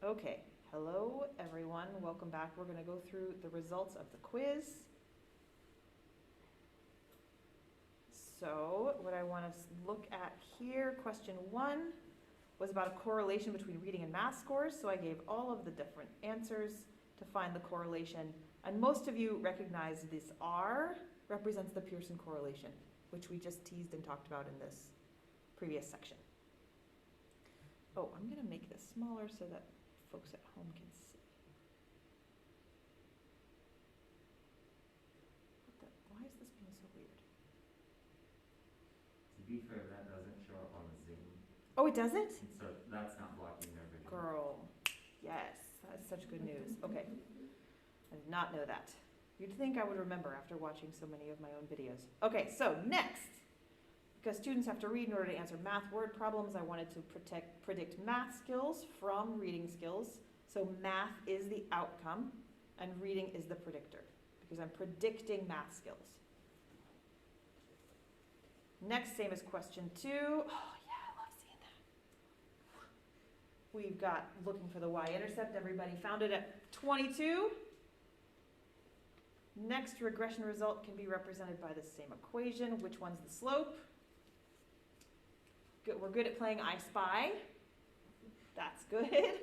Okay, hello everyone, welcome back. We're going to go through the results of the quiz. So what I want to look at here, question 1, was about a correlation between reading and math scores. So I gave all of the different answers to find the correlation. And most of you recognize this R represents the Pearson correlation, which we just teased and talked about in this previous section. Oh, I'm going to make this smaller so that folks at home can see. Why is this being so weird? To be fair, that doesn't show up on the Zoom. Oh, it doesn't? So that's not blocking their video. Girl, yes, that's such good news. Okay, I did not know that. You'd think I would remember after watching so many of my own videos. Okay, so next, because students have to read in order to answer math word problems, I wanted to predict math skills from reading skills. So math is the outcome and reading is the predictor, because I'm predicting math skills. Next, same as question 2. Oh yeah, I love seeing that. We've got looking for the y-intercept. Everybody found it at 22. Next, regression result can be represented by the same equation. Which one's the slope? Good. We're good at playing I Spy. That's good.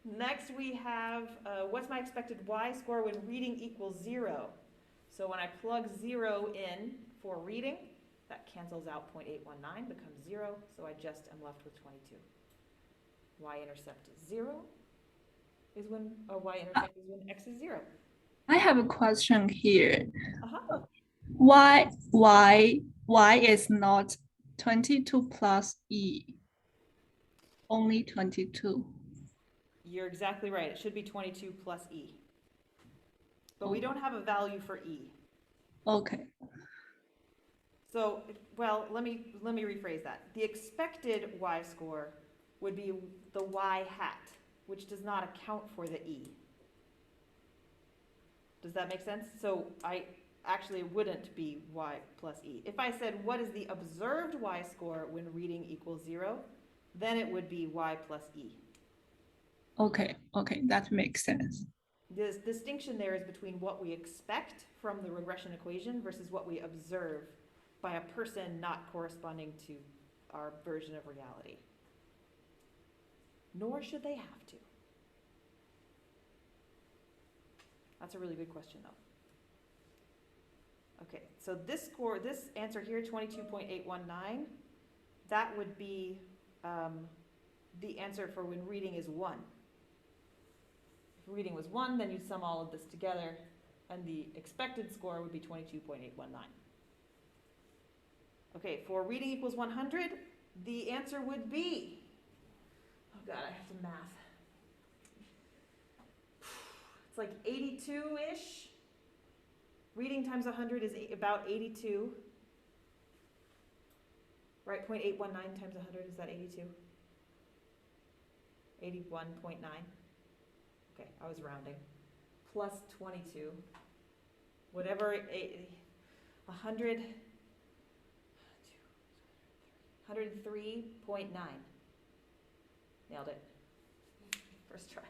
Next, we have what's my expected y-score when reading equals 0? So when I plug 0 in for reading, that cancels out 0.819, becomes 0, so I just am left with 22. Y-intercept is 0 is when, y-intercept is when x is 0. I have a question here. Uh-huh. Why is not 22 plus e? Only 22. You're exactly right. It should be 22 plus e. But we don't have a value for e. Okay. So, well, let me rephrase that. The expected y-score would be the y hat, which does not account for the e. Does that make sense? So actually it wouldn't be y plus e. If I said what is the observed y-score when reading equals 0, then it would be y plus e. Okay, that makes sense. The distinction there is between what we expect from the regression equation versus what we observe by a person not corresponding to our version of reality. Nor should they have to. That's a really good question, though. Okay, so this answer here, 22.819, that would be the answer for when reading is 1. If reading was 1, then you'd sum all of this together, and the expected score would be 22.819. Okay, for reading equals 100, the answer would be, oh God, I have to math. It's like 82-ish. Reading times 100 is about 82. Right, 0.819 times 100, is that 82? 81.9. Okay, I was rounding. Plus 22. Whatever, 100, 103.9. Nailed it. First try.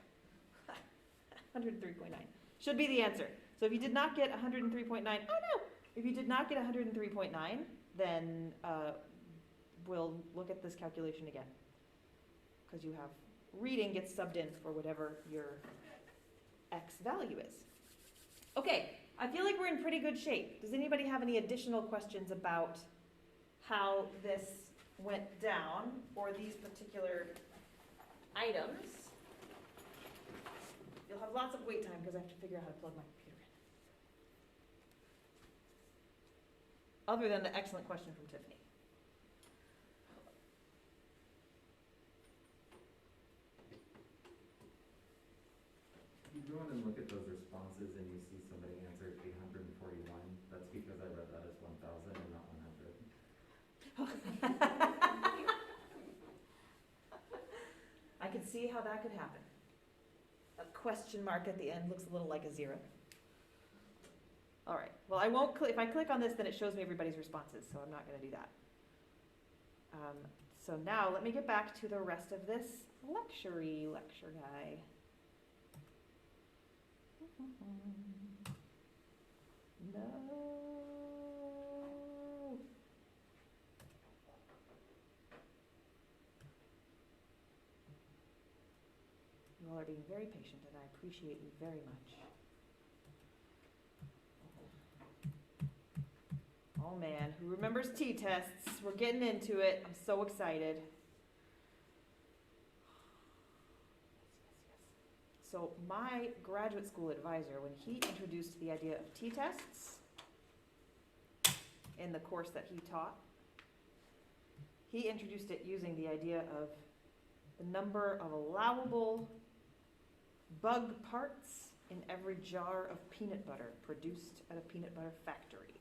103.9. Should be the answer. So if you did not get 103.9, oh no! If you did not get 103.9, then we'll look at this calculation again. Because you have reading gets subbed in for whatever your x value is. Okay, I feel like we're in pretty good shape. Does anybody have any additional questions about how this went down or these particular items? You'll have lots of wait time because I have to figure out how to plug my computer in. Other than the excellent question from Tiffany. If you go in and look at those responses and you see somebody answered 841, that's because I read that as 1,000 and not 100. I could see how that could happen. A question mark at the end looks a little like a 0. All right, well I won't click, if I click on this then it shows me everybody's responses, so I'm not going to do that. So now let me get back to the rest of this lecture guy. No. You all are being very patient, and I appreciate you very much. Oh man, who remembers t-tests? We're getting into it. I'm so excited. So my graduate school advisor, when he introduced the idea of t-tests in the course that he taught, he introduced it using the idea of the number of allowable bug parts in every jar of peanut butter produced at a peanut butter factory.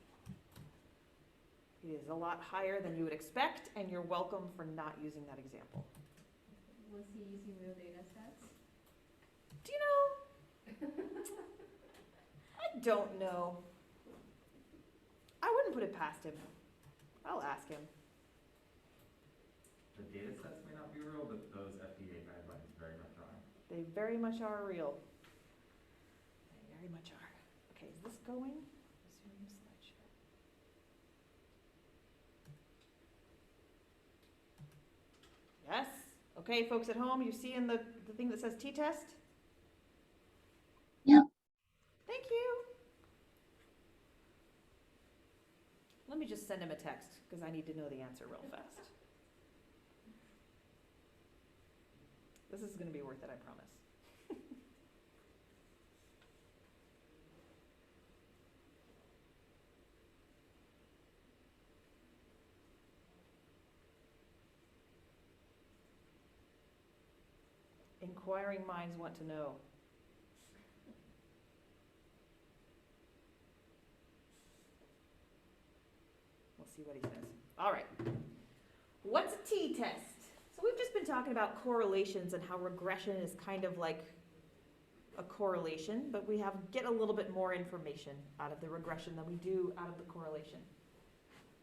It is a lot higher than you would expect, and you're welcome for not using that example. Was he using real data sets? Do you know? I don't know. I wouldn't put it past him. I'll ask him. The data sets may not be real, but those FDA guidelines very much are. They very much are real. They very much are. Okay, is this going? Resume slideshow. Yes. Okay, folks at home, you see in the thing that says t-test? Yeah. Thank you. Let me just send him a text because I need to know the answer real fast. This is going to be worth it, I promise. Inquiring minds want to know. We'll see what he says. All right. What's a t-test? So we've just been talking about correlations and how regression is kind of like a correlation, but we get a little bit more information out of the regression than we do out of the correlation.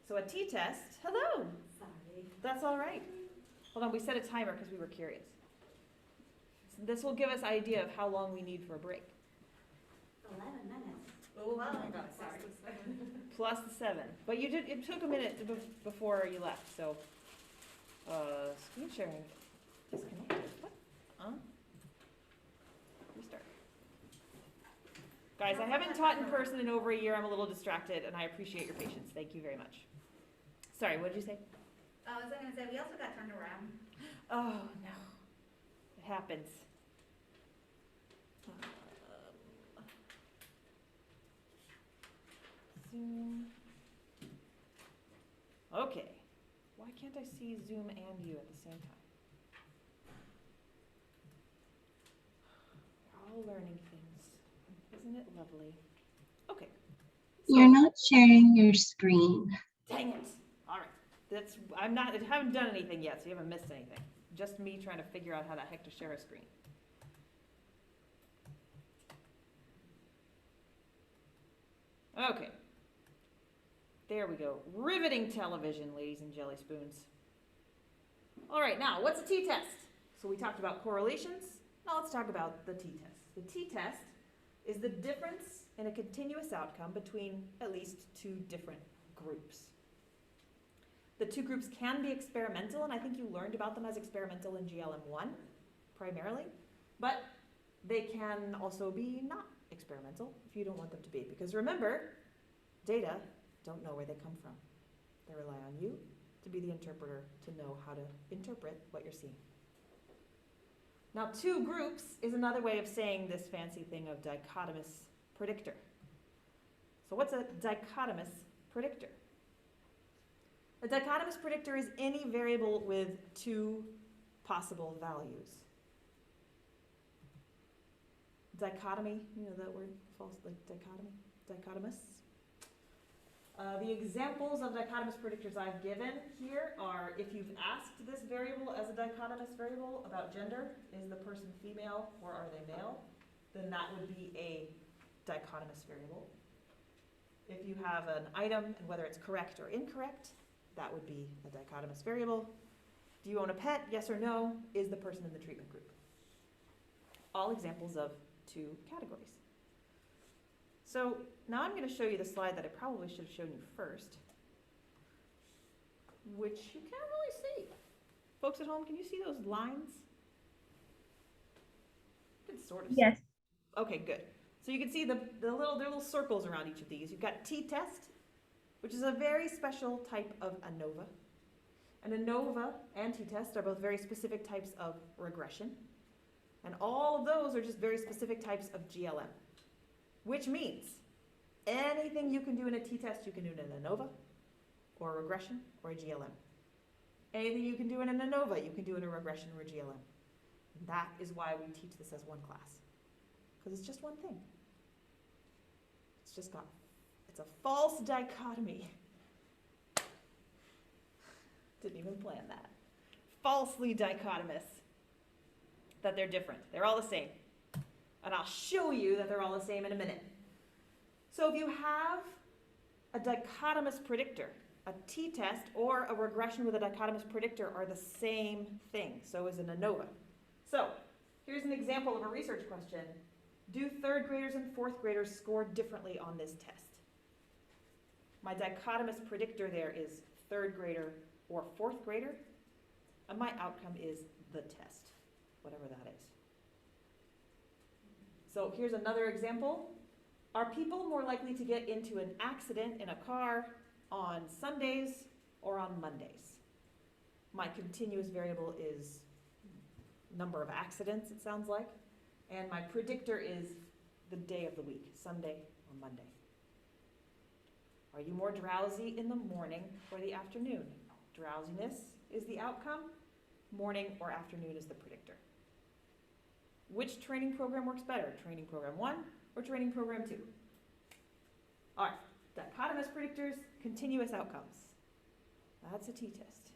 So a t-test, hello. Sorry. That's all right. Hold on, we set a timer because we were curious. So this will give us an idea of how long we need for a break. 11 minutes. Oh my God, sorry. Plus the 7. But you did, it took a minute before you left, so. Screen sharing disconnected. What? Restart. Guys, I haven't taught in person in over a year. I'm a little distracted, and I appreciate your patience. Thank you very much. Sorry, what did you say? I was going to say, we also got turned around. Oh, no. It happens. Zoom. Okay. Why can't I see Zoom and you at the same time? We're all learning things. Isn't it lovely? Okay. You're not sharing your screen. Dang it. All right. I haven't done anything yet, so you haven't missed anything. Just me trying to figure out how the heck to share a screen. Okay. There we go. Riveting television, ladies and jelly spoons. All right, now, what's a t-test? So we talked about correlations. Now let's talk about the t-test. The t-test is the difference in a continuous outcome between at least two different groups. The two groups can be experimental, and I think you learned about them as experimental in GLM1 primarily, but they can also be not experimental if you don't want them to be. Because remember, data don't know where they come from. They rely on you to be the interpreter to know how to interpret what you're seeing. Now, two groups is another way of saying this fancy thing of dichotomous predictor. So what's a dichotomous predictor? A dichotomous predictor is any variable with two possible values. Dichotomy, you know that word, false, like dichotomy, dichotomous. The examples of dichotomous predictors I've given here are if you've asked this variable as a dichotomous variable about gender, is the person female or are they male, then that would be a dichotomous variable. If you have an item and whether it's correct or incorrect, that would be a dichotomous variable. Do you own a pet? Yes or no? Is the person in the treatment group? All examples of 2 categories. So now I'm going to show you the slide that I probably should have shown you first, which you can't really see. Folks at home, can you see those lines? You can sort of see. Yes. Okay, good. So you can see the little circles around each of these. You've got t-test, which is a very special type of ANOVA. An ANOVA and t-test are both very specific types of regression. And all of those are just very specific types of GLM, which means anything you can do in a t-test, you can do in an ANOVA, or a regression, or a GLM. Anything you can do in an ANOVA, you can do in a regression or a GLM. And that is why we teach this as one class, because it's just one thing. It's a false dichotomy. Didn't even plan that. Falsely dichotomous. That they're different. They're all the same. And I'll show you that they're all the same in a minute. So if you have a dichotomous predictor, a t-test or a regression with a dichotomous predictor are the same thing. So is an ANOVA. So here's an example of a research question. Do 3rd graders and 4th graders score differently on this test? My dichotomous predictor there is 3rd grader or 4th grader, and my outcome is the test, whatever that is. So here's another example. Are people more likely to get into an accident in a car on Sundays or on Mondays? My continuous variable is number of accidents, it sounds like. And my predictor is the day of the week, Sunday or Monday. Are you more drowsy in the morning or the afternoon? Drowsiness is the outcome. Morning or afternoon is the predictor. Which training program works better? Training program 1 or training program 2? All right, dichotomous predictors, continuous outcomes. That's a t-test.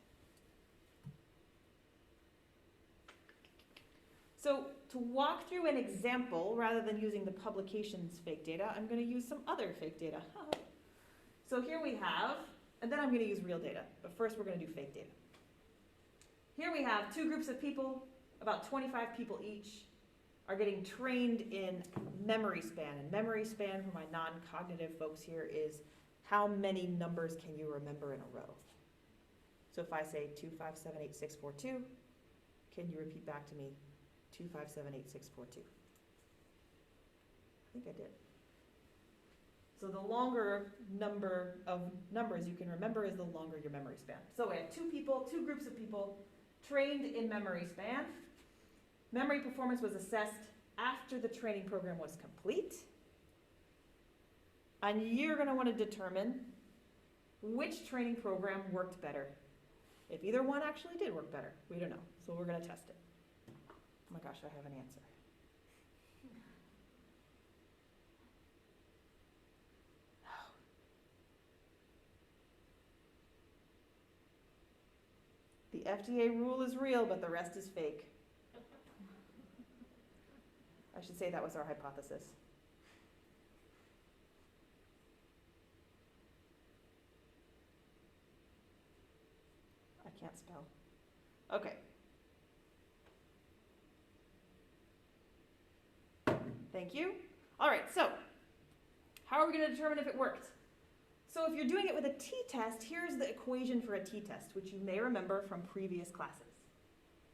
So to walk through an example, rather than using the publication's fake data, I'm going to use some other fake data. So here we have, and then I'm going to use real data, but first we're going to do fake data. Here we have 2 groups of people, about 25 people each, are getting trained in memory span. And memory span for my non-cognitive folks here is how many numbers can you remember in a row? So if I say 2, 5, 7, 8, 6, 4, 2, can you repeat back to me 2, 5, 7, 8, 6, 4, 2? I think I did. So the longer number of numbers you can remember is the longer your memory span. So we have 2 groups of people trained in memory span. Memory performance was assessed after the training program was complete. And you're going to want to determine which training program worked better. If either one actually did work better, we don't know. So we're going to test it. Oh my gosh, I have an answer. The FDA rule is real, but the rest is fake. I should say that was our hypothesis. I can't spell. Okay. Thank you. All right, so how are we going to determine if it worked? So if you're doing it with a t-test, here's the equation for a t-test, which you may remember from previous classes.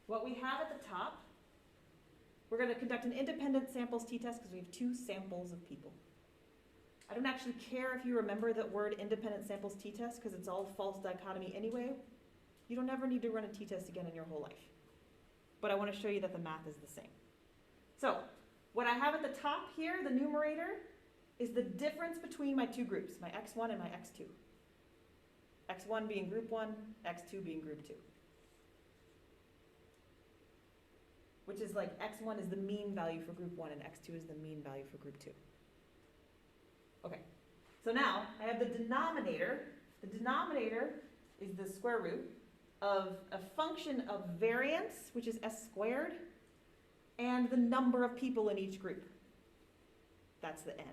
What we have at the top, we're going to conduct an independent samples t-test because we have 2 samples of people. I don't actually care if you remember that word independent samples t-test because it's all false dichotomy anyway. You don't ever need to run a t-test again in your whole life. But I want to show you that the math is the same. So what I have at the top here, the numerator, is the difference between my 2 groups, my x1 and my x2. x1 being group 1, x2 being group 2. Which is like x1 is the mean value for group 1 and x2 is the mean value for group 2. Okay, so now I have the denominator. The denominator is the square root of a function of variance, which is s squared, and the number of people in each group. That's the n.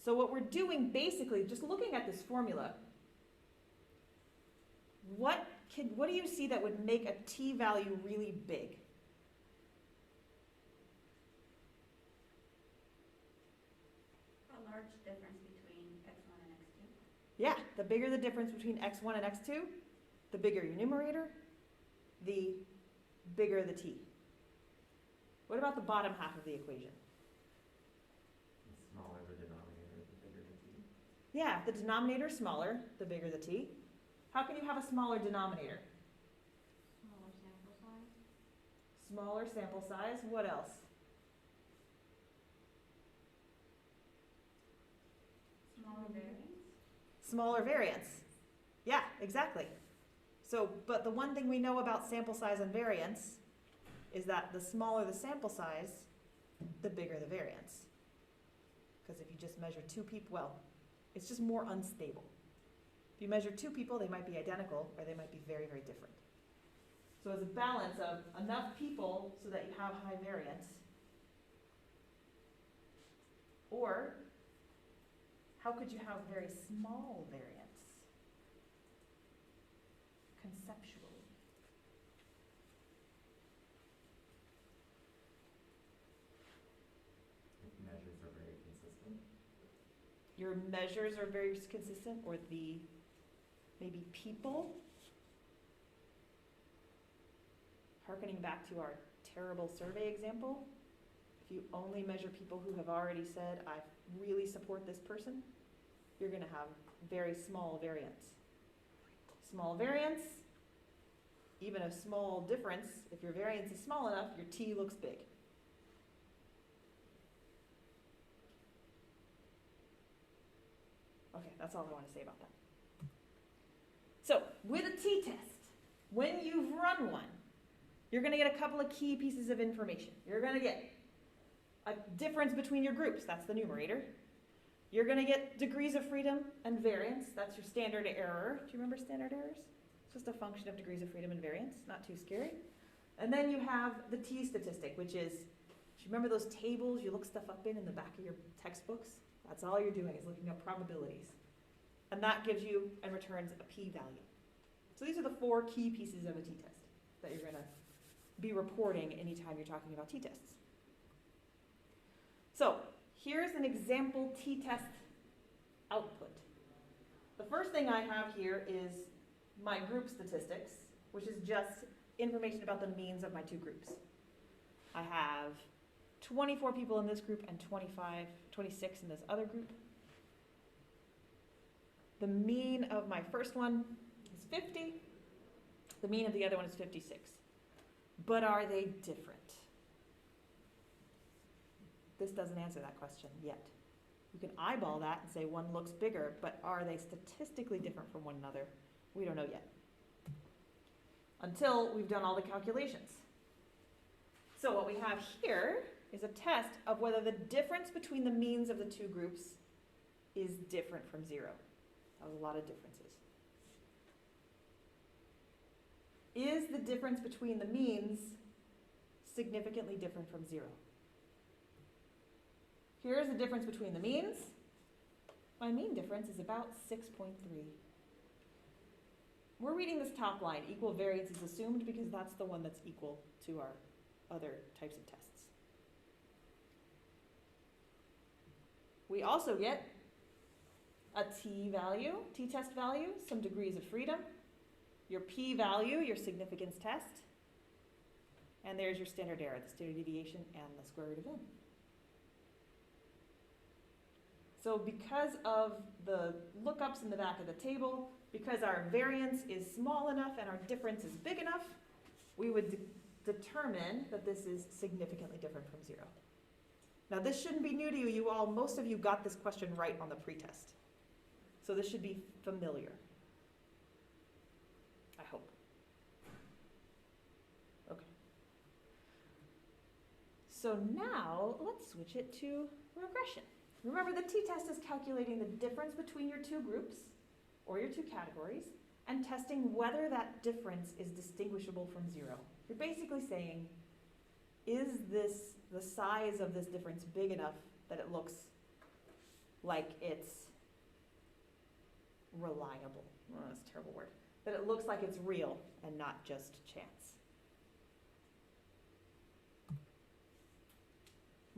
So what we're doing basically, just looking at this formula, what do you see that would make a t-value really big? A large difference between x1 and x2. Yeah, the bigger the difference between x1 and x2, the bigger your numerator, the bigger the t. What about the bottom half of the equation? The smaller the denominator, the bigger the t. Yeah, the denominator is smaller, the bigger the t. How can you have a smaller denominator? Smaller sample size. Smaller sample size. What else? Smaller variance. Smaller variance. Yeah, exactly. So, but the one thing we know about sample size and variance is that the smaller the sample size, the bigger the variance. Because if you just measure two people, well, it's just more unstable. If you measure two people, they might be identical or they might be very, very different. So it's a balance of enough people so that you have high variance, or how could you have very small variance conceptually? If measures are very consistent. Your measures are very consistent, or the maybe people. Harkening back to our terrible survey example, if you only measure people who have already said, I really support this person, you're going to have very small variance. Small variance, even a small difference, if your variance is small enough, your t looks big. Okay, that's all I want to say about that. So, with a t-test, when you've run one, you're going to get a couple of key pieces of information. You're going to get a difference between your groups, that's the numerator. You're going to get degrees of freedom and variance, that's your standard error. Do you remember standard errors? It's just a function of degrees of freedom and variance, not too scary. And then you have the t-statistic, which is, do you remember those tables you look stuff up in the back of your textbooks? That's all you're doing, is looking up probabilities. And that gives you and returns a p-value. So these are the four key pieces of a t-test that you're going to be reporting anytime you're talking about t-tests. So here's an example t-test output. The first thing I have here is my group statistics, which is just information about the means of my two groups. I have 24 people in this group and 26 in this other group. The mean of my first one is 50. The mean of the other one is 56. But are they different? This doesn't answer that question yet. You can eyeball that and say one looks bigger, but are they statistically different from one another? We don't know yet. Until we've done all the calculations. So what we have here is a test of whether the difference between the means of the two groups is different from 0. That was a lot of differences. Is the difference between the means significantly different from 0? Here's the difference between the means. My mean difference is about 6.3. We're reading this top line, equal variance is assumed, because that's the one that's equal to our other types of tests. We also get a t-value, t-test value, some degrees of freedom, your p-value, your significance test, and there's your standard error, the standard deviation, and the square root of n. So because of the lookups in the back of the table, because our variance is small enough and our difference is big enough, we would determine that this is significantly different from 0. Now this shouldn't be new to you. You all, most of you got this question right on the pretest. So this should be familiar. I hope. Okay. So now let's switch it to regression. Remember, the t-test is calculating the difference between your two groups or your two categories and testing whether that difference is distinguishable from 0. You're basically saying, is the size of this difference big enough that it looks like it's reliable? Oh, that's a terrible word. that it looks like it's real and not just chance.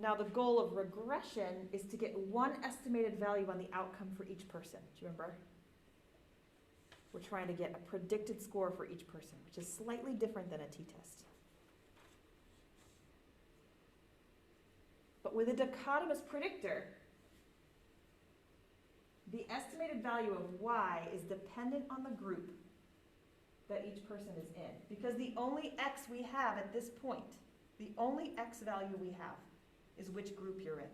Now the goal of regression is to get one estimated value on the outcome for each person. Do you remember? We're trying to get a predicted score for each person, which is slightly different than a t-test. But with a dichotomous predictor, the estimated value of y is dependent on the group that each person is in. Because the only x we have at this point, the only x value we have, is which group you're in.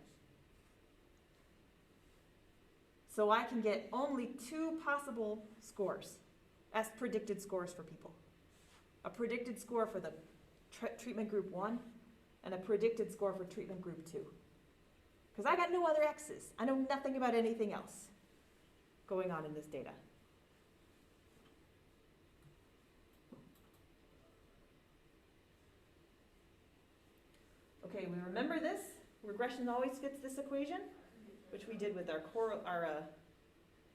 So I can get only two possible scores as predicted scores for people. A predicted score for the treatment group 1 and a predicted score for treatment group 2. Because I got no other x's. I know nothing about anything else going on in this data. Okay, we remember this. Regression always fits this equation, which we did with our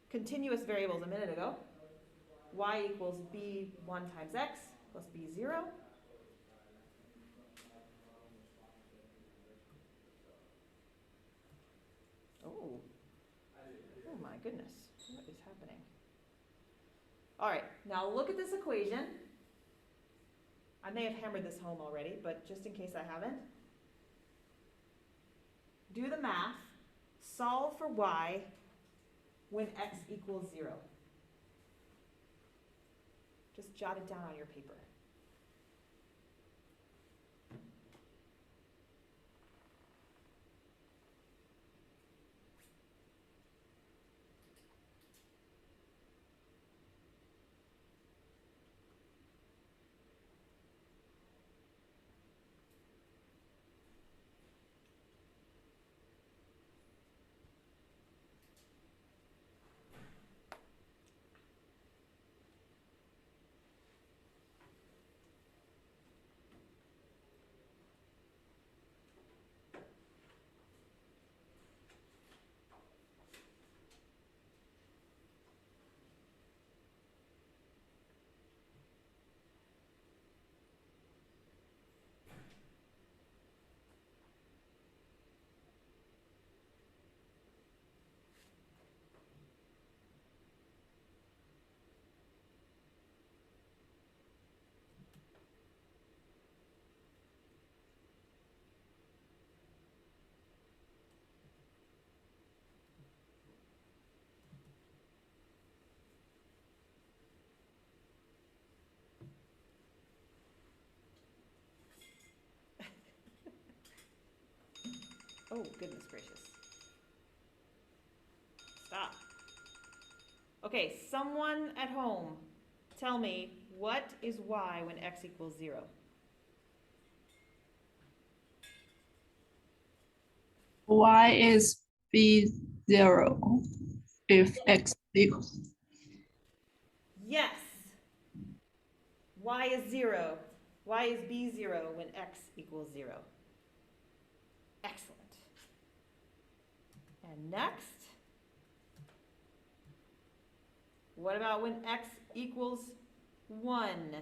continuous variables a minute ago. Y equals b1 times x plus b0. Oh my goodness, what is happening? All right, now look at this equation. I may have hammered this home already, but just in case I haven't. Do the math, solve for y when x equals 0. Just jot it down on your paper. Oh, goodness gracious. Stop. Okay, someone at home, tell me, what is y when x equals 0? Y is b0 if x equals. Yes. Y is 0. Y is b0 when x equals 0. Excellent. And next, what about when x equals 1?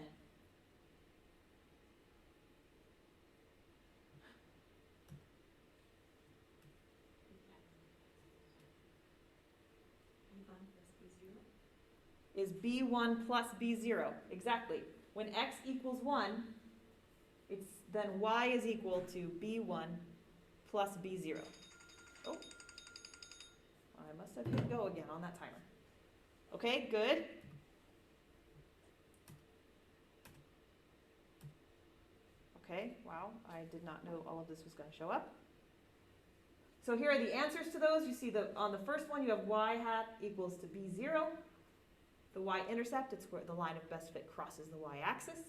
Is b1 plus b0. Exactly. When x equals 1, then y is equal to b1 plus b0. Oh, I must have hit go again on that timer. Okay, good. Okay, wow, I did not know all of this was going to show up. So here are the answers to those. You see on the first one you have y hat equals to b0. The y-intercept, it's where the line of best fit crosses the y-axis.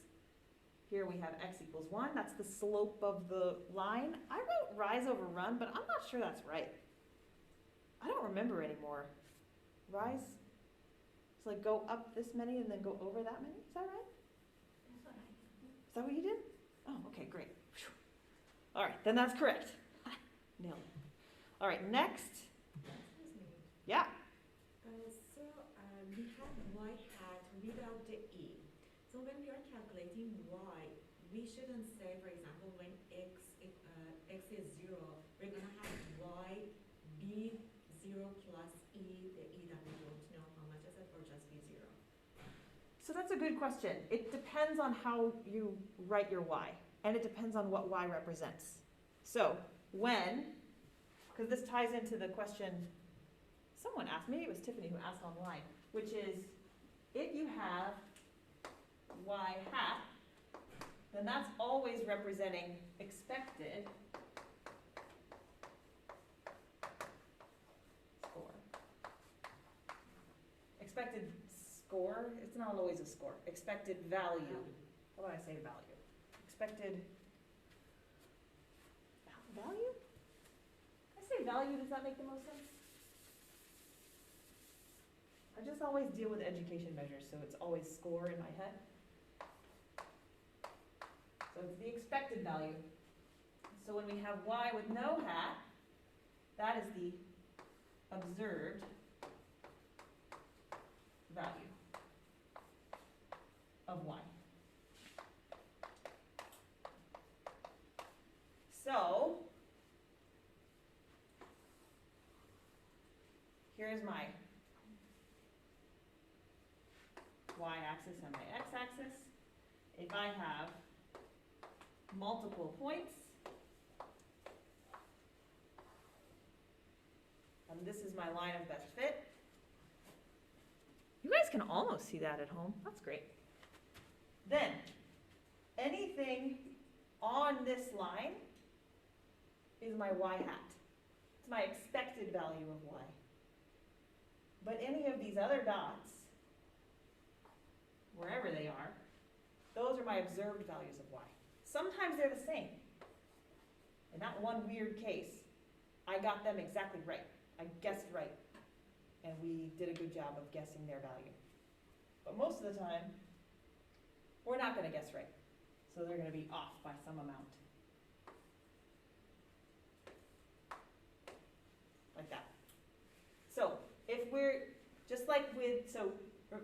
Here we have x equals 1. That's the slope of the line. I wrote rise over run, but I'm not sure that's right. I don't remember anymore. Rise? It's like go up this many and then go over that many? Is that right? That's what I did. Is that what you did? Oh, okay, great. Whew. All right, then that's correct. Nailed it. All right, next. Excuse me. Yeah. So we have y hat without the can say, for example, when x is 0, we're going to have y be 0 plus e, the e that we don't know how much is it, or just be 0? So that's a good question. It depends on how you write your y, and it depends on what y represents. So when, because this ties into the question someone asked, maybe it was Tiffany who asked online, which is if you have y hat, then that's always representing expected score. Expected score, it's not always a score. Expected value. How about I say value? Expected value? I say value, does that make the most sense? I just always deal with education measures, so it's always score in my head. So it's the expected value. So when we have y with no hat, that is the observed value of y. So here's my y-axis and my x-axis. If I have multiple points, and this is my line of best fit. You guys can almost see that at home. That's great. Then, anything on this line is my y hat. It's my expected value of y. But any of these other dots, wherever they are, those are my observed values of y. Sometimes they're the same. In that one weird case, I got them exactly right. I guessed right. And we did a good job of guessing their value. But most of the time, we're not going to guess right. So they're going to be off by some amount. Like that. So if we're, just like with, so we're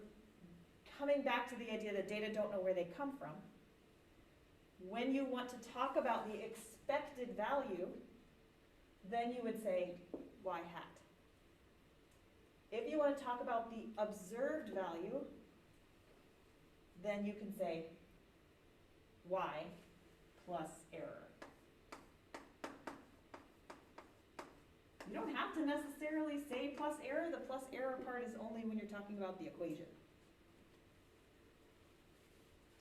coming back to the idea that data don't know where they come from, when you want to talk about the expected value, then you would say y hat. If you want to talk about the observed value, then you can say y plus error. You don't have to necessarily say plus error. The plus error part is only when you're talking about the equation.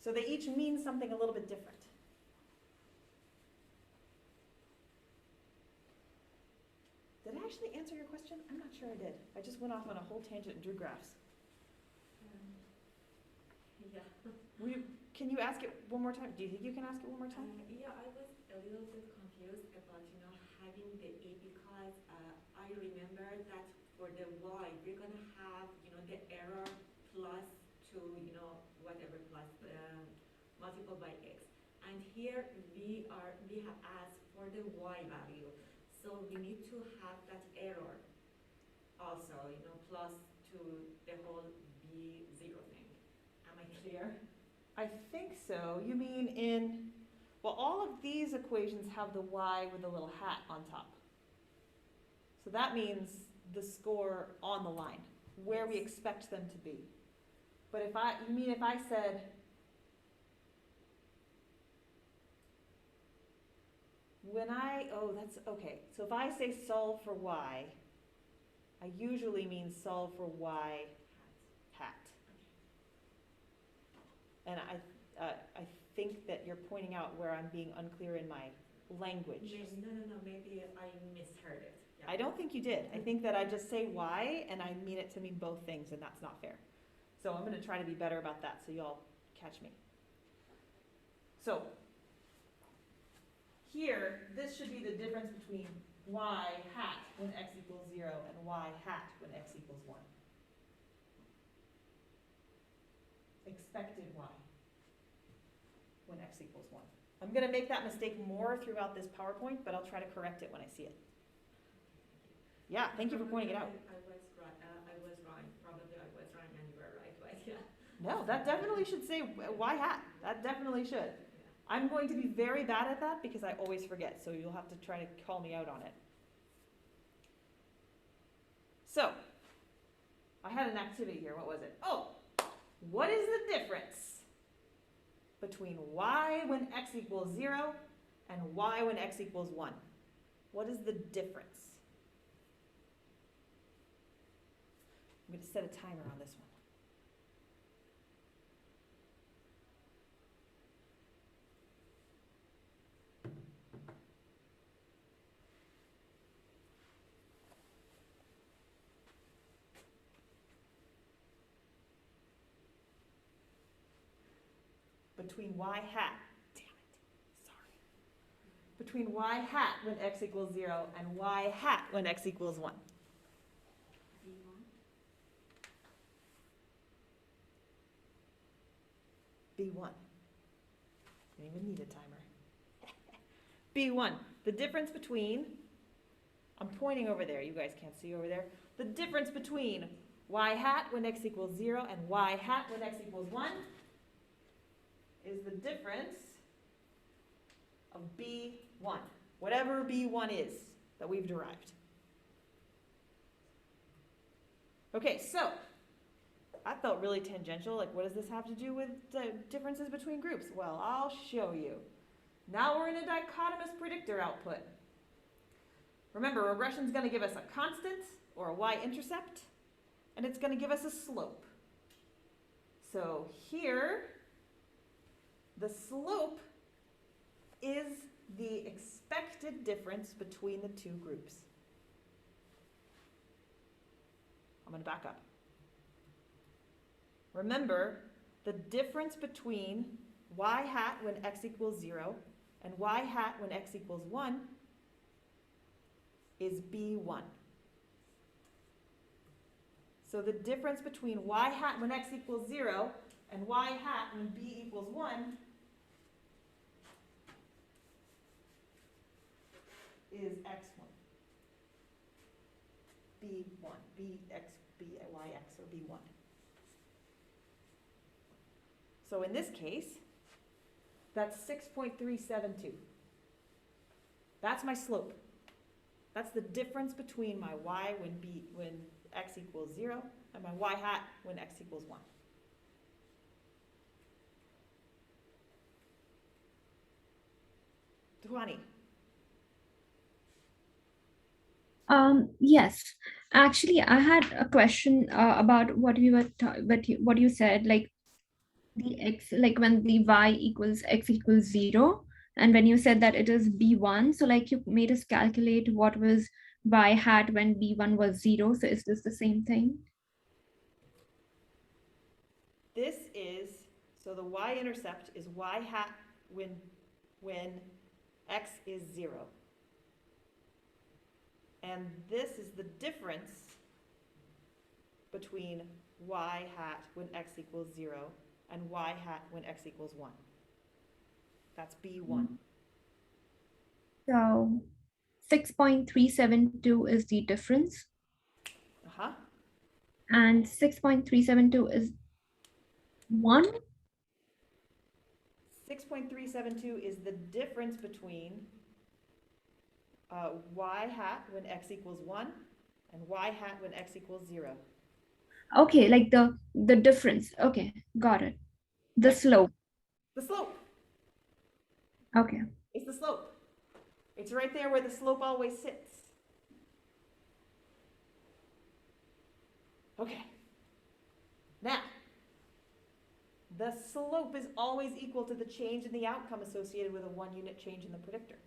So they each mean something a little bit different. Did I actually answer your question? I'm not sure I did. I just went off on a whole tangent and drew graphs. Yeah. Can you ask it one more time? Do you think you can ask it one more time? Yeah, I was a little bit confused about, having the e, because I remember that for the y, we're going to have, the error plus to, whatever plus multiplied by x. And here we have asked for the y value. So we need to have that error also, plus to the whole b0 thing. Am I clear? I think so. You mean in, well, all of these equations have the y with a little hat on top. So that means the score on the line, where we expect them to be. But you mean if I said, that's okay. So if I say solve for y, I usually mean solve for y hat. And I think that you're pointing out where I'm being unclear in my language. No, maybe I misheard it. Yeah. I don't think you did. I think that I just say y and I mean it to mean both things, and that's not fair. So I'm going to try to be better about that so y'all catch me. So here, this should be the difference between y hat when x equals 0 and y hat when x equals 1. Expected y when x equals 1. I'm going to make that mistake more throughout this PowerPoint, but I'll try to correct it when I see it. Yeah, thank you for pointing it out. I was wrong. Probably I was wrong and you were right, but yeah. No, that definitely should say y hat. That definitely should. I'm going to be very bad at that because I always forget, so you'll have to try to call me out on it. So, I had an activity here. What was it? Oh, what is the difference between y when x equals 0 and y when x equals 1? What is the difference? I'm going to set a timer on this one. Between y hat, damn it, sorry. Between y hat when x equals 0 and y hat when x equals 1. B1. Don't even need a timer. B1, the difference between, I'm pointing over there, you guys can't see over there, the difference between y hat when x equals 0 and y hat when x equals 1 is the difference of B1, whatever B1 is that we've derived. Okay, so that felt really tangential. Like, what does this have to do with the differences between groups? Well, I'll show you. Now we're in a dichotomous predictor output. Remember, regression is going to give us a constant, or a y-intercept, and it's going to give us a slope. So here, the slope is the expected difference between the two groups. I'm going to back up. Remember, the difference between y hat when x equals 0 and y hat when x equals 1 is B1. So the difference between y hat when x equals 0 and y hat when b equals 1 is x1. B1, bx, byx, or b1. So in this case, that's 6.372. That's my slope. That's the difference between my y when x equals 0 and my y hat when x equals 1. Dhwani. Yes, actually, I had a question about what you were what you said, like the x, like when the y equals x equals 0, and when you said that it is b1, so like you made us calculate what was y hat when b1 was 0. So is this the same thing? This is, so the y-intercept is y hat when x is 0. And this is the difference between y hat when x equals 0 and y hat when x equals 1. That's B1. So 6.372 is the difference. Uh-huh. And 6.372 is 1. 6.372 is the difference between y hat when x equals 1 and y hat when x equals 0. Okay, like the difference. Okay, got it. The slope. The slope. Okay. It's the slope. It's right there where the slope always sits. Okay. Now, the slope is always equal to the change in the outcome associated with a 1-unit change in the predictor.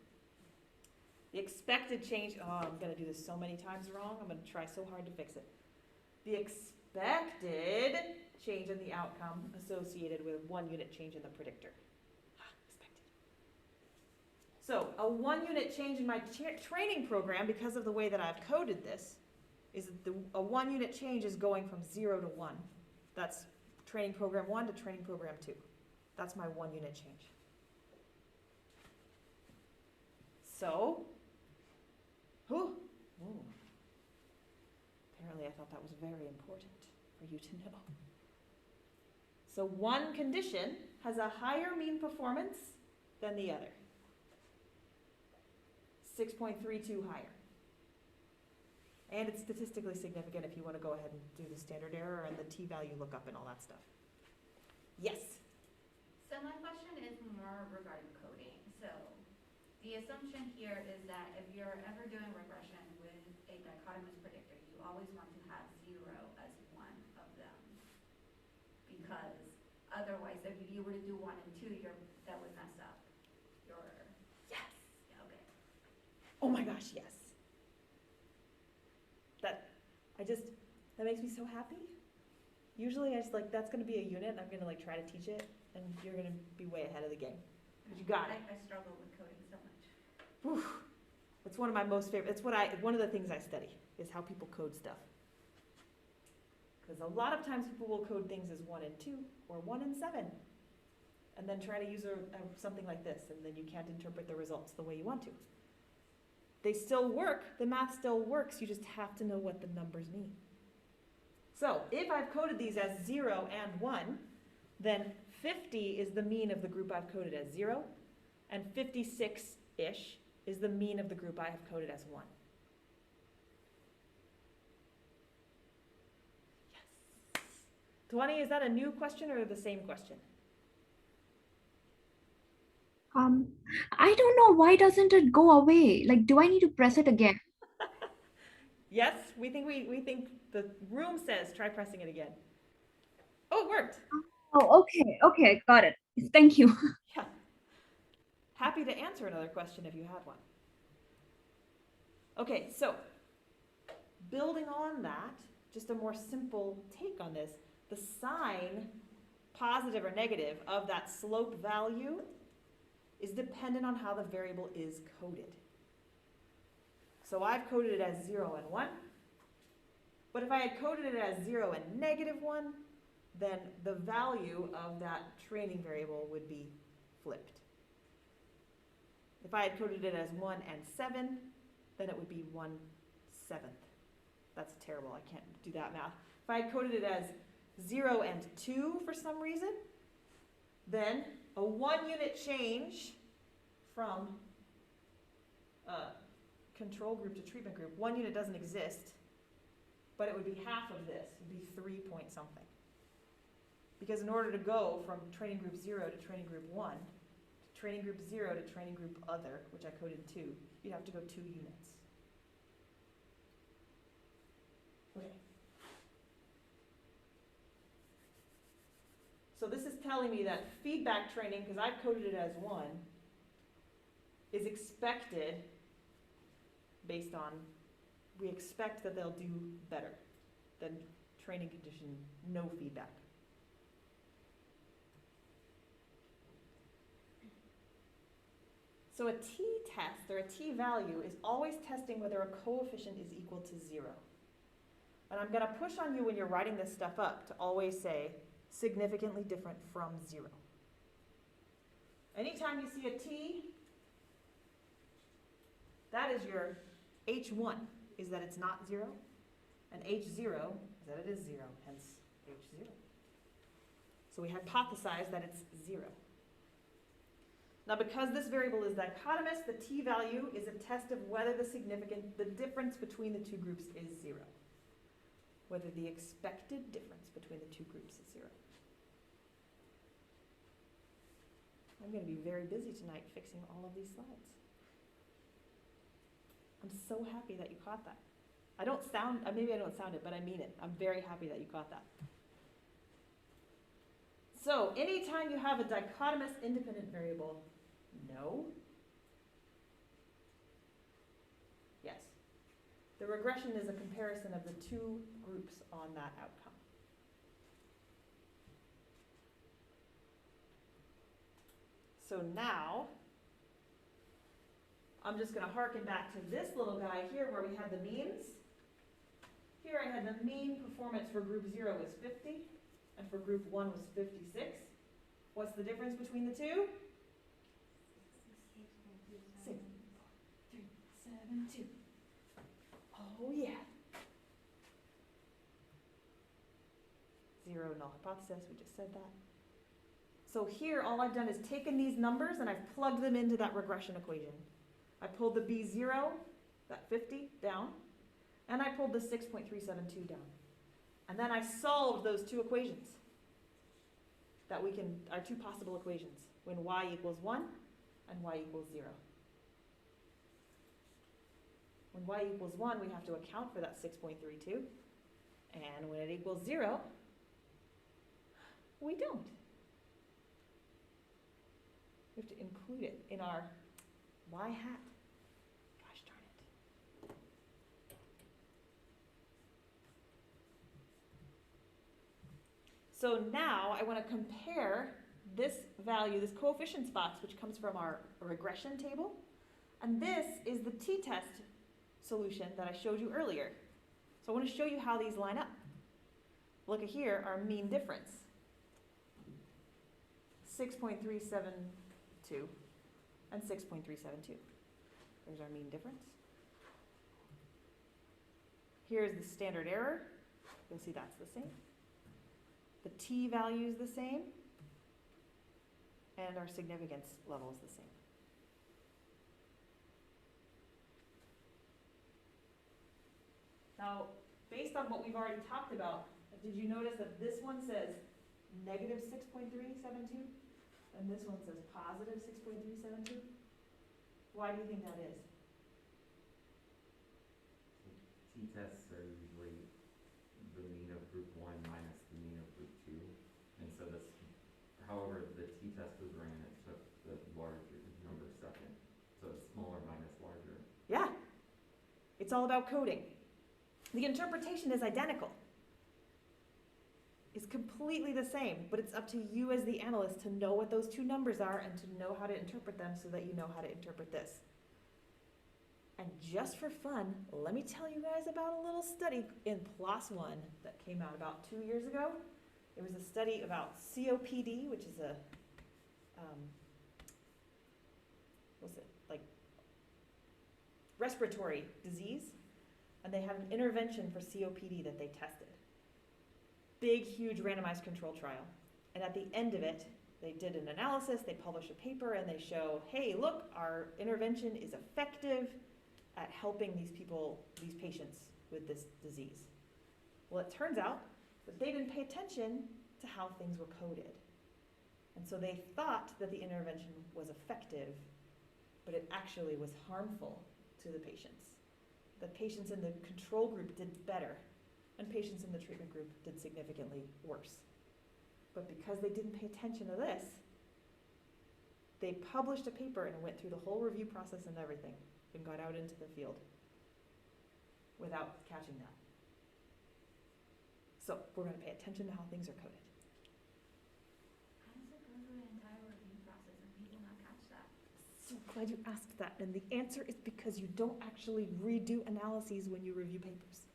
The expected change, oh, I'm going to do this so many times wrong. I'm going to try so hard to fix it. The expected change in the outcome associated with 1-unit change in the predictor. Expected. So a 1-unit change in my training program, because of the way that I've coded this, is that a 1-unit change is going from 0 to 1. That's training program 1 to training program 2. That's my 1-unit change. So, apparently I thought that was very important for you to know. So one condition has a higher mean performance than the other. 6.32 higher. And it's statistically significant if you want to go ahead and do the standard error and the t-value lookup and all that stuff. Yes? So my question is more regarding coding. So the assumption here is that if you're ever doing regression with a dichotomous predictor, you always want to have 0 as one of them. Because otherwise, if you were to do 1 and 2, that would mess up your... Yes! Yeah, okay. Oh my gosh, yes. That makes me so happy. Usually I just like, that's gonna be a unit and I'm gonna like try to teach it and you're gonna be way ahead of the game. Because you got it. I struggle with coding so much. Whew. It's one of my most favorite, one of the things I study is how people code stuff. Because a lot of times people will code things as 1 and 2 or 1 and 7. And then try to use something like this and then you can't interpret the results the way you want to. They still work, the math still works, you just have to know what the numbers mean. So if I've coded these as 0 and 1, then 50 is the mean of the group I've coded as 0, and 56-ish is the mean of the group I have coded as 1. Yes. 20, is that a new question or the same question? I don't know, why doesn't it go away? Like, do I need to press it again? Yes, we think the room says try pressing it again. Oh, it worked. Oh, okay, got it. Thank you. Yeah. Happy to answer another question if you had one. Okay, so building on that, just a more simple take on this, the sign, positive or negative, of that slope value is dependent on how the variable is coded. So I've coded it as 0 and 1, but if I had coded it as 0 and -1, then the value of that training variable would be flipped. If I had coded it as 1 and 7, then it would be 1/7. That's terrible, I can't do that math. If I had coded it as 0 and 2 for some reason, then a 1 unit change from control group to treatment group, 1 unit doesn't exist, but it would be half of this, it would be 3 point something. Because in order to go from training group 0 to training group 1, to training group 0 to training group other, which I coded 2, you'd have to go 2 units. Okay. So this is telling me that feedback training, because I've coded it as 1, is expected based on, we expect that they'll do better than training condition no feedback. So a t-test or a t-value is always testing whether a coefficient is equal to 0. And I'm going to push on you when you're writing this stuff up to always say significantly different from 0. Anytime you see a t, that is your h1, is that it's not 0, and h0 is that it is 0, hence h0. So we hypothesize that it's 0. Now because this variable is dichotomous, the t-value is a test of whether the difference between the two groups is 0. Whether the expected difference between the two groups is 0. I'm going to be very busy tonight fixing all of these slides. I'm so happy that you caught that. Maybe I don't sound it, but I mean it. I'm very happy that you caught that. So anytime you have a dichotomous independent variable, no. Yes. The regression is a comparison of the two groups on that outcome. So now, I'm just going to harken back to this little guy here where we had the means. Here I had the mean performance for group 0 was 50, and for group 1 was 56. What's the difference between the two? 6.372. Oh yeah. 0 null hypothesis, we just said that. So here, all I've done is taken these numbers and I've plugged them into that regression equation. I pulled the B0, that 50, down, and I pulled the 6.372 down. And then I solved those two equations that are two possible equations, when y equals 1 and y equals 0. When y equals 1, we have to account for that 6.32, and when it equals 0, we don't. We have to include it in our y hat. Gosh darn it. So now I want to compare this value, this coefficients box, which comes from our regression table, and this is the t-test solution that I showed you earlier. So I want to show you how these line up. Look at here, our mean difference. 6.372 and 6.372. There's our mean difference. Here's the standard error. You'll see that's the same. The t value is the same. And our significance level is the same. Now, based on what we've already talked about, did you notice that this one says negative 6.372? And this one says positive 6.372? Why do you think that is? T-tests are usually the mean of group 1 minus the mean of group 2. And so this, however the t-test was ran, it took the larger number second. So it's smaller minus larger. Yeah, it's all about coding. The interpretation is identical. It's completely the same, but it's up to you as the analyst to know what those two numbers are and to know how to interpret them so that you know how to interpret this. And just for fun, let me tell you guys about a little study in PLOS One that came out about 2 years ago. It was a study about COPD, which is a, respiratory disease. And they had an intervention for COPD that they tested. Big, huge randomized control trial. And at the end of it, they did an analysis, they publish a paper, and they show, hey, look, our intervention is effective at helping these people, these patients with this disease. Well, it turns out that they didn't pay attention to how things were coded. And so they thought that the intervention was effective, but it actually was harmful to the patients. The patients in the control group did better, and patients in the treatment group did significantly worse. But because they didn't pay attention to this, they published a paper and went through the whole review process and everything and got out into the field without catching that. So we're going to pay attention to how things are coded. How does it go through an entire review process and people not catch that? So glad you asked that. And the answer is because you don't actually redo analyses when you review papers.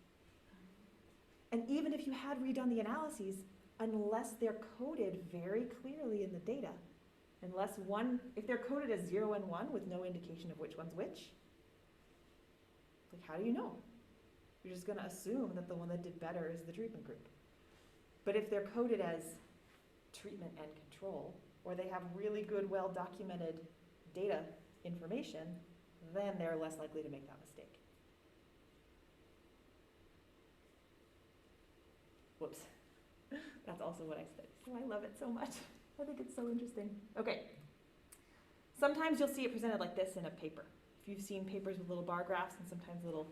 And even if you had redone the analyses, unless they're coded very clearly in the data, if they're coded as 0 and 1 with no indication of which one's which, like how do you know? You're just gonna assume that the one that did better is the treatment group. But if they're coded as treatment and control, or they have really good, well-documented data information, then they're less likely to make that mistake. Whoops. That's also what I study. So I love it so much. I think it's so interesting. Okay. Sometimes you'll see it presented like this in a paper. If you've seen papers with little bar graphs and sometimes little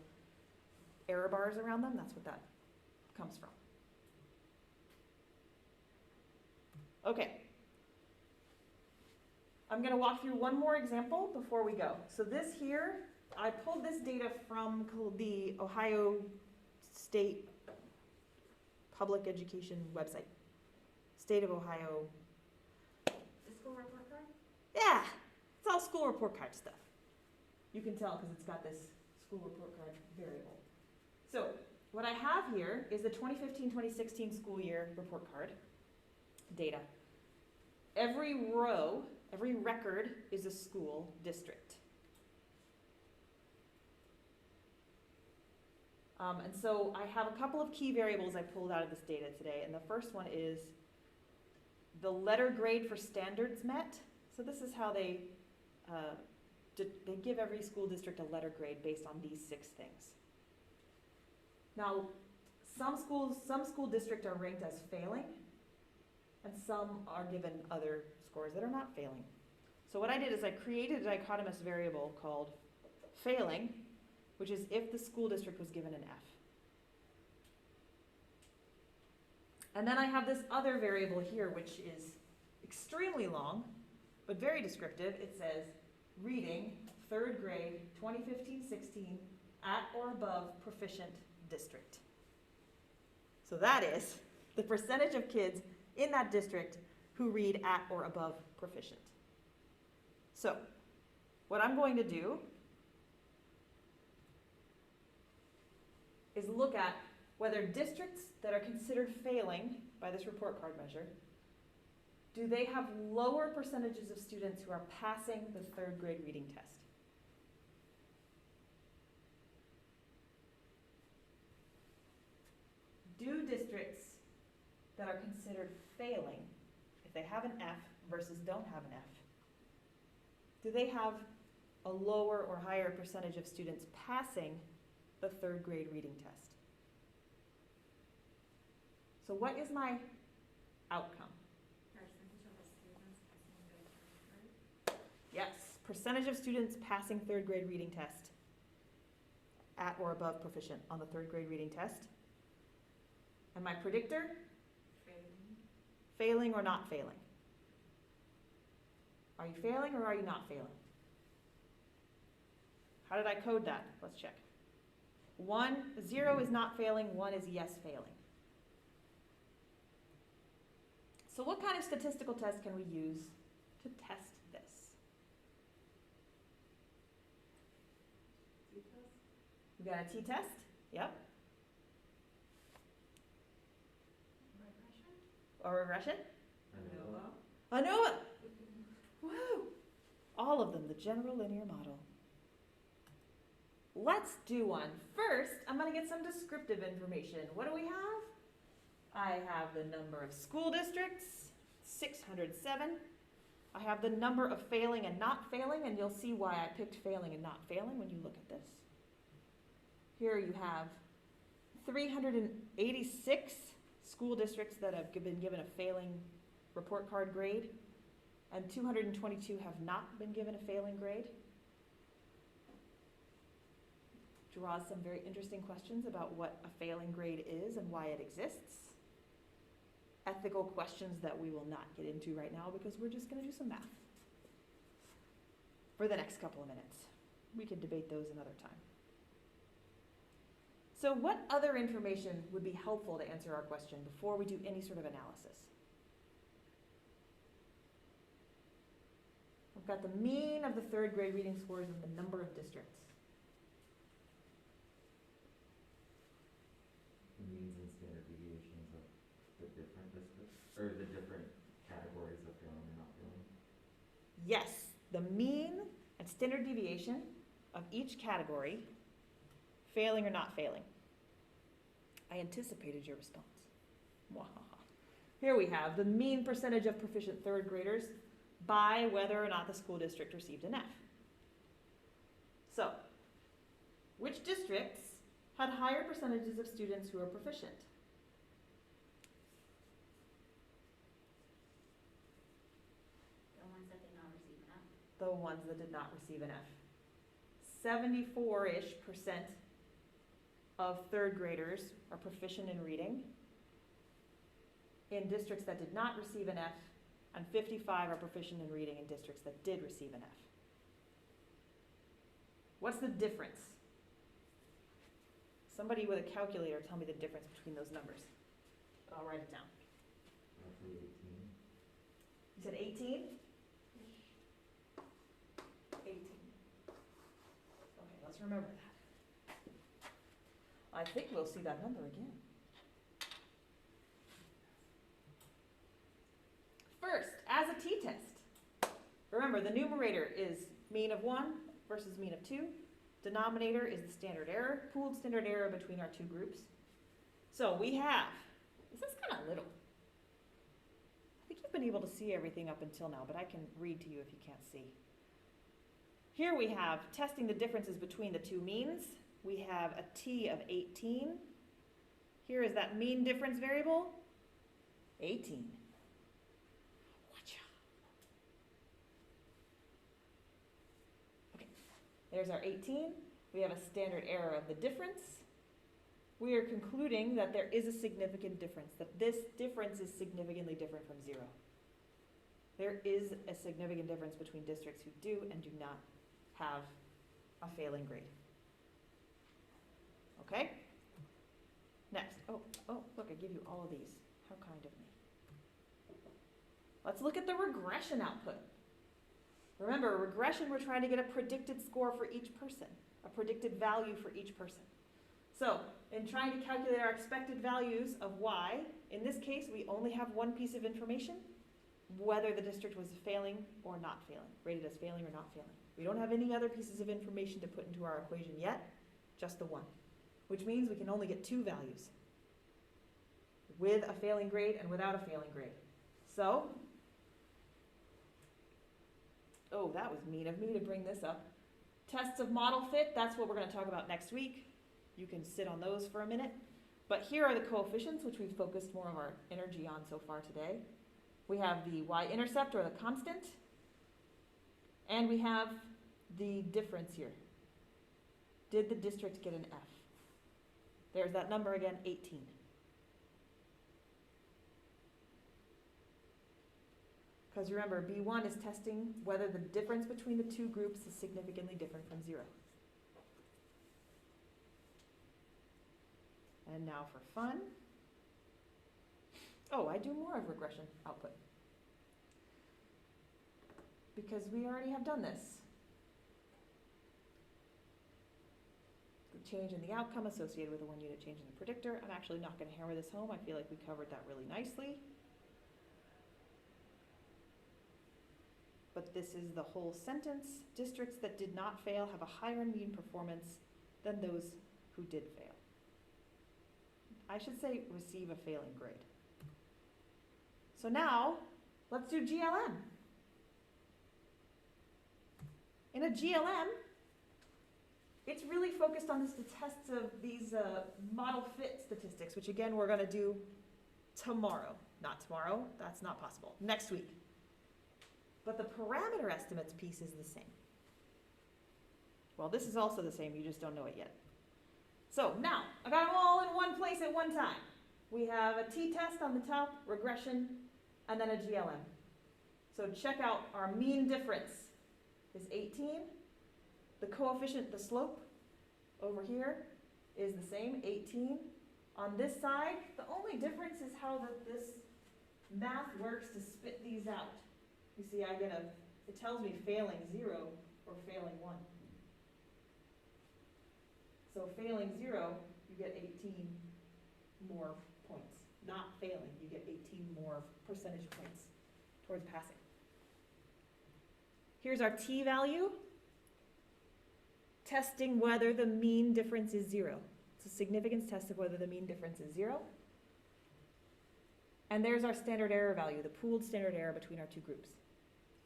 error bars around them, that's what that comes from. Okay. I'm going to walk through one more example before we go. So this here, I pulled this data from the Ohio State Public Education website. State of Ohio. The school report card? Yeah, it's all school report card stuff. You can tell because it's got this school report card variable. So what I have here is the 2015-2016 school year report card data. Every row, every record is a school district. And so I have a couple of key variables I pulled out of this data today, and the first one is the letter grade for standards met. So this is how they give every school district a letter grade based on these 6 things. Now, some school districts are ranked as failing, and some are given other scores that are not failing. So what I did is I created a dichotomous variable called failing, which is if the school district was given an F. And then I have this other variable here, which is extremely long, but very descriptive. It says reading, 3rd grade, 2015-16, at or above proficient district. So that is the percentage of kids in that district who read at or above proficient. So what I'm going to do is look at whether districts that are considered failing by this report card measure, do they have lower percentages of students who are passing the 3rd grade reading test? Do districts that are considered failing, if they have an F versus don't have an F, do they have a lower or higher percentage of students passing the 3rd grade reading test? So what is my outcome? Yes, percentage of students passing 3rd grade reading test at or above proficient on the 3rd grade reading test. And my predictor? Failing or not failing? Are you failing or are you not failing? How did I code that? Let's check. 0 is not failing, 1 is yes failing. So what kind of statistical test can we use to test this? We got a t-test? Yep. Or regression? ANOVA. Woo! All of them, the general linear model. Let's do one. First, I'm going to get some descriptive information. What do we have? I have the number of school districts, 607. I have the number of failing and not failing, and you'll see why I picked failing and not failing when you look at this. Here you have 386 school districts that have been given a failing report card grade, and 222 have not been given a failing grade. Draws some very interesting questions about what a failing grade is and why it exists. Ethical questions that we will not get into right now because we're just going to do some math for the next couple of minutes. We can debate those another time. So what other information would be helpful to answer our question before we do any sort of analysis? We've got the mean of the 3rd grade reading scores and the number of districts. The means and standard deviations of the different districts, or the different categories of failing and not failing? Yes, the mean and standard deviation of each category, failing or not failing. I anticipated your response. Here we have the mean percentage of proficient 3rd graders by whether or not the school district received an F. So, which districts had higher percentages of students who are proficient? The ones that did not receive an F. The ones that did not receive an F. 74-ish% of 3rd graders are proficient in reading in districts that did not receive an F, and 55 are proficient in reading in districts that did receive an F. What's the difference? Somebody with a calculator tell me the difference between those numbers. I'll write it down. Roughly 18. You said 18? 18. Okay, let's remember that. I think we'll see that number again. First, as a t-test, remember the numerator is mean of 1 versus mean of 2. Denominator is the standard error, pooled standard error between our two groups. So we have, this is kind of little. I think you I've been able to see everything up until now, but I can read to you if you can't see. Here we have testing the differences between the two means. We have a t of 18. Here is that mean difference variable, 18. Okay, there's our 18. We have a standard error of the difference. We are concluding that there is a significant difference, that this difference is significantly different from 0. There is a significant difference between districts who do and do not have a failing grade. Okay? Next. Oh, look, I give you all of these. How kind of me. Let's look at the regression output. Remember, regression, we're trying to get a predicted score for each person, a predicted value for each person. So, in trying to calculate our expected values of y, in this case, we only have one piece of information, whether the district was failing or not failing, rated as failing or not failing. We don't have any other pieces of information to put into our equation yet, just the one, which means we can only get two values, with a failing grade and without a failing grade. So, oh, that was mean of me to bring this up. Tests of model fit, that's what we're going to talk about next week. You can sit on those for a minute. But here are the coefficients, which we've focused more of our energy on so far today. We have the y-intercept, or the constant, and we have the difference here. Did the district get an F? There's that number again, 18. Because remember, B1 is testing whether the difference between the two groups is significantly different from 0. And now for fun. Oh, I do more of regression output, because we already have done this. The change in the outcome associated with a 1-unit change in the predictor. I'm actually not going to hammer this home. I feel like we covered that really nicely. But this is the whole sentence. Districts that did not fail have a higher mean performance than those who did fail. I should say receive a failing grade. So now, let's do GLM. In a GLM, it's really focused on the tests of these model fit statistics, which again, we're going to do tomorrow. Not tomorrow, that's not possible. Next week. But the parameter estimates piece is the same. Well, this is also the same, you just don't know it yet. So now, I got them all in one place at one time. We have a t-test on the top, regression, and then a GLM. So check out our mean difference is 18. The coefficient, the slope over here is the same, 18. On this side, the only difference is how this math works to spit these out. You see, it tells me failing 0 or failing 1. So failing 0, you get 18 more points. Not failing, you get 18 more percentage points towards passing. Here's our t value, testing whether the mean difference is 0. It's a significance test of whether the mean difference is 0. And there's our standard error value, the pooled standard error between our two groups.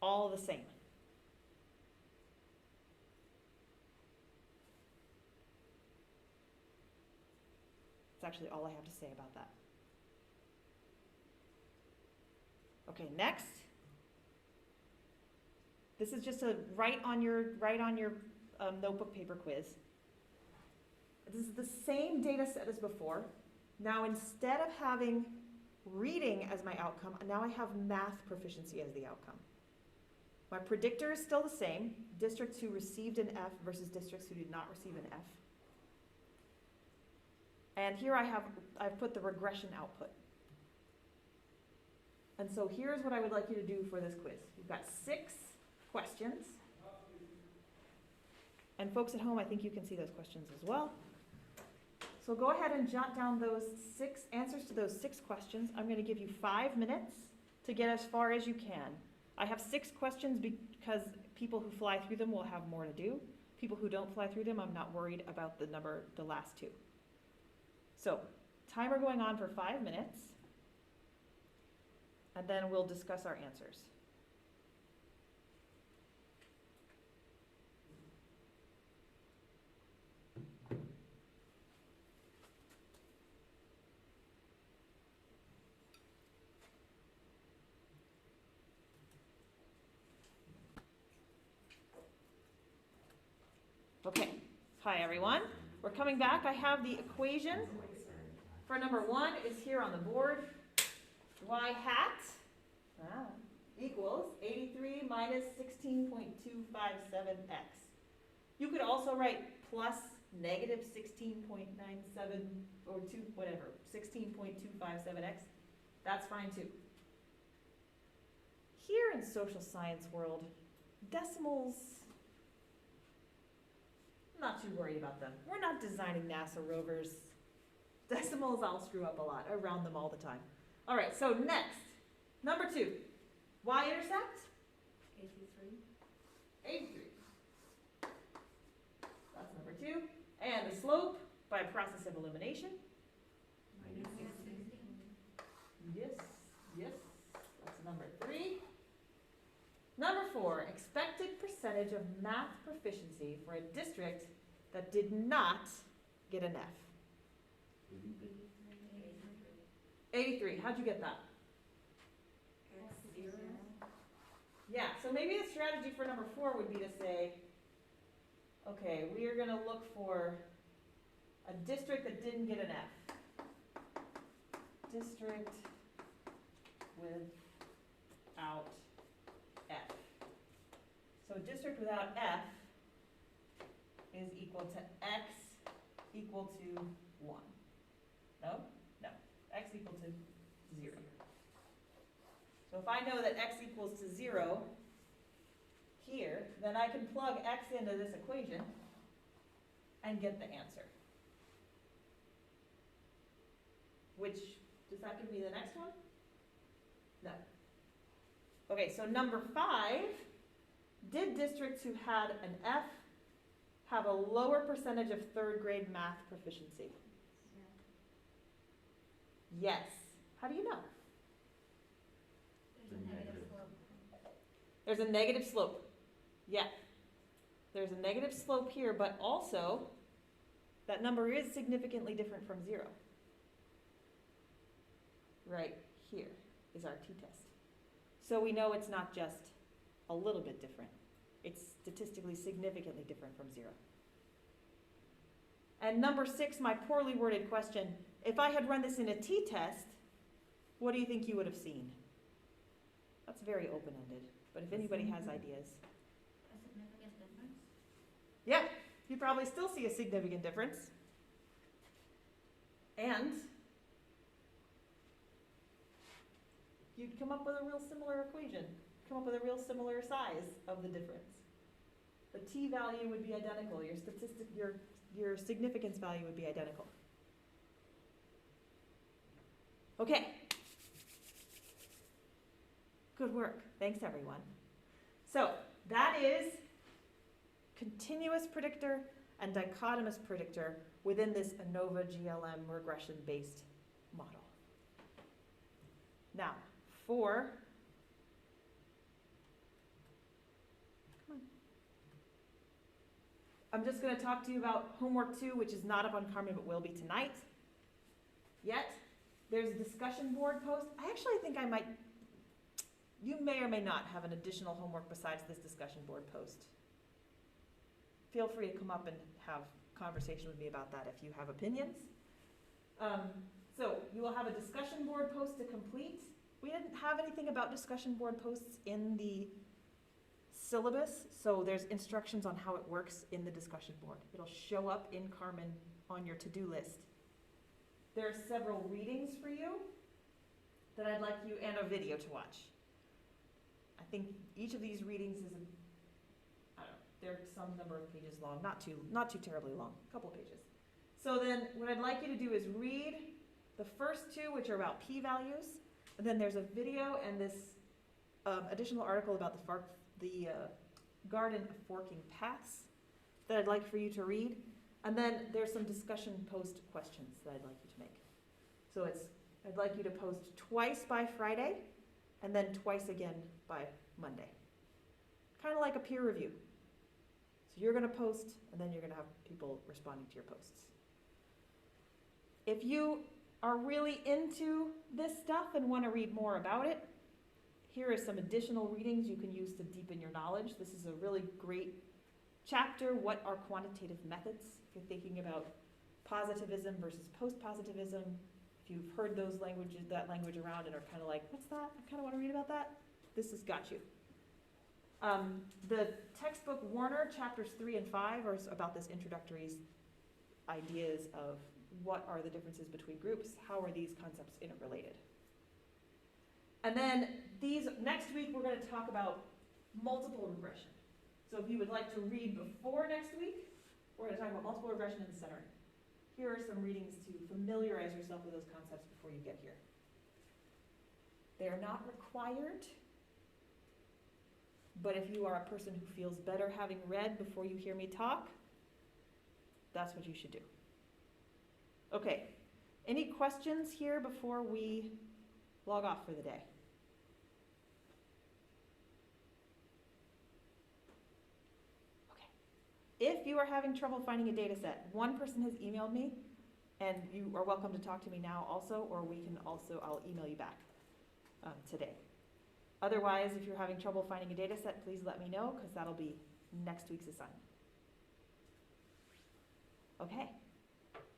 All the same. That's actually all I have to say about that. Okay, next. This is just a write on your notebook paper quiz. This is the same data set as before. Now instead of having reading as my outcome, now I have math proficiency as the outcome. My predictor is still the same, districts who received an F versus districts who did not receive an F. And here I've put the regression output. And so here's what I would like you to do for this quiz. You've got 6 questions. And folks at home, I think you can see those questions as well. So go ahead and jot down those 6 answers to those 6 questions. I'm going to give you 5 minutes to get as far as you can. I have 6 questions because people who fly through them will have more to do. People who don't fly through them, I'm not worried about the last 2. So, timer going on for 5 minutes. and then we'll discuss our answers. Okay, hi everyone. We're coming back. I have the equation for number 1 is here on the board. Y hat equals 83 minus 16.257x. You could also write plus negative 16.97 or 2, whatever, 16.257x. That's fine too. Here in social science world, decimals, not too worried about them. We're not designing NASA rovers. Decimals I'll screw up a lot. I round them all the time. All right, so next, number 2. Y-intercept? 83. 83. That's number 2. And the slope by process of elimination? Minus 16. Yes, yes. That's number 3. Number 4, expected percentage of math proficiency for a district that did not get an F. 83. How'd you get that? X0. Yeah, so maybe the strategy for number 4 would be to say, okay, we are going to look for a district that didn't get an F. District without F. So district without F is equal to X equal to 1. No? No. X equal to 0. So if I know that X equals to 0 here, then I can plug X into this equation and get the answer. Which, does that give me the next one? No. Okay, so number 5, did districts who had an F have a lower percentage of 3rd grade math proficiency? Yes. How do you know? There's a negative slope. There's a negative slope. Yeah. There's a negative slope here, but also that number is significantly different from 0. Right here is our t-test. So we know it's not just a little bit different. It's statistically significantly different from 0. And number 6, my poorly worded question, if I had run this in a t-test, what do you think you would have seen? That's very open-ended, but if anybody has ideas. A significant difference? Yeah, you'd probably still see a significant difference. And you'd come up with a real similar equation, come up with a real similar size of the difference. The t-value would be identical, your significance value would be identical. Okay. Good work. Thanks, everyone. So that is continuous predictor and dichotomous predictor within this ANOVA GLM regression-based model. Now, for I'm just going to talk to you about homework 2, which is not up on Carmen but will be tonight. Yet, there's a discussion board post. I actually think I might, you may or may not have an additional homework besides this discussion board post. Feel free to come up and have conversation with me about that if you have opinions. So you will have a discussion board post to complete. We didn't have anything about discussion board posts in the syllabus, so there's instructions on how it works in the discussion board. It'll show up in Carmen on your to-do list. There are several readings for you that I'd like you, and a video to watch. I think each of these readings is, I don't know, they're some number of pages long, not too terribly long, a couple of pages. So then what I'd like you to do is read the first 2, which are about p-values, and then there's a video and this additional article about the garden of forking paths that I'd like for you to read. And then there's some discussion post questions that I'd like you to make. So I'd like you to post twice by Friday, and then twice again by Monday. Kind of like a peer review. So you're going to post, and then you're going to have people responding to your posts. If you are really into this stuff and want to read more about it, here are some additional readings you can use to deepen your knowledge. This is a really great chapter, What are Quantitative Methods? If you're thinking about positivism versus post-positivism, if you've heard that language around and are kind of like, what's that? I kind of want to read about that. This has got you. The textbook Warner, chapters 3 and 5, are about this introductory ideas of what are the differences between groups, how are these concepts interrelated. And then next week we're going to talk about multiple regression. So if you would like to read before next week, we're going to talk about multiple regression and centering. Here are some readings to familiarize yourself with those concepts before you get here. They are not required, but if you are a person who feels better having read before you hear me talk, that's what you should do. Okay, any questions here before we log off for the day? Okay. If you are having trouble finding a data set, one person has emailed me, and you are welcome to talk to me now also, or I'll email you back today. Otherwise, if you're having trouble finding a data set, please let me know, because that'll be next week's assignment. Okay.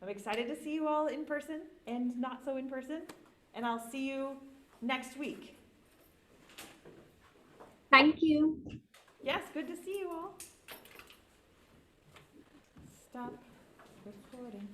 I'm excited to see you all in person and not so in person, and I'll see you next week. Thank you. Yes, good to see you all. Stop recording.